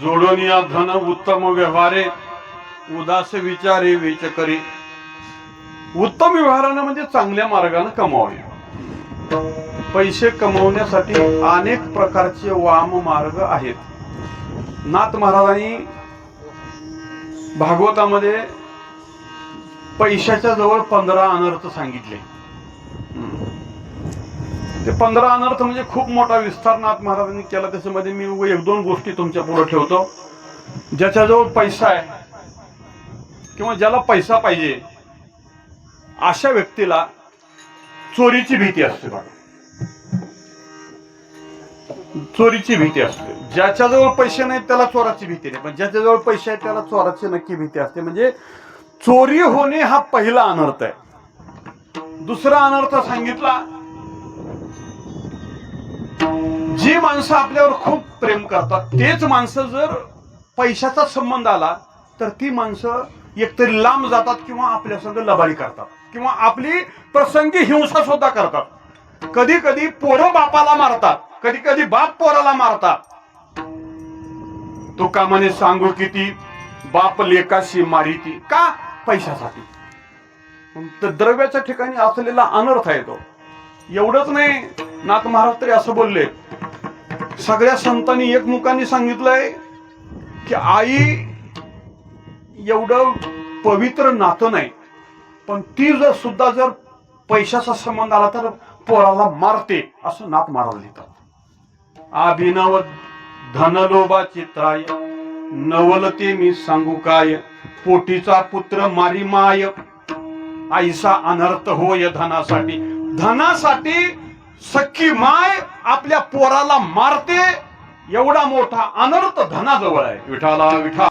जोडोनिया धन उत्तम व्यवहारे उदास विचारे विच करी. उत्तम व्यवहारानं म्हणजे चांगल्या मार्गाने कमवावे. पैसे कमवण्यासाठी अनेक प्रकारचे वाम मार्ग आहेत. नाथ महाराजांनी भागवतामध्ये पैशाच्या जवळ 15 अनर्थ सांगितले. ते 15 अनर्थ म्हणजे खूप मोठा विस्तार नाथ महाराजांनी केला. त्याच्यामध्ये मी एक दोन गोष्टी तुमच्या पुढे ठेवतो. ज्याच्याजवळ पैसा आहे किंवा ज्याला पैसा पाहिजे अशा व्यक्तीला चोरीची भीती असते. बघा, चोरीची भीती असते. ज्याच्याजवळ पैसे नाहीत त्याला चोराची भीती नाही, पण ज्याच्याजवळ पैसे आहेत त्याला चोराची नक्की भीती असते. म्हणजे चोरी होणे हा पहिला अनर्थ आहे. दुसरा अनर्थ सांगितला, जी माणसं आपल्यावर खूप प्रेम करतात तेच माणसं जर पैशाचा संबंध आला तर ती माणसं एकतरी लांब जातात किंवा आपल्या संग लबाडी करतात किंवा आपली प्रसंगी हिंसा सुद्धा करतात. कधी कधी पोरं बापाला मारतात, कधी कधी बाप पोराला मारतात. तो कामाने सांगू किती बाप लेकाशी मारिती का? पैशासाठी. तर द्रव्याच्या ठिकाणी असलेला अनर्थ आहे तो. एवढंच नाही, नाथ महाराज तरी असं बोलले, सगळ्या संतांनी एकमुखाने सांगितलंय की आई एवढं पवित्र नातं नाही, पण ती जर सुद्धा जर पैशाचा संबंध आला तर पोराला मारते, असं नाथ महाराज लिहितात. अभिनव धनलोभा चित्राय नवलते मी सांगू काय, पोटीचा पुत्र मारी माय ऐसा अनर्थ होय धनासाठी. धनासाठी सख्खी माय आपल्या पोराला मारते, एवढा मोठा अनर्थ धनाजवळ आहे. विठाला विठा.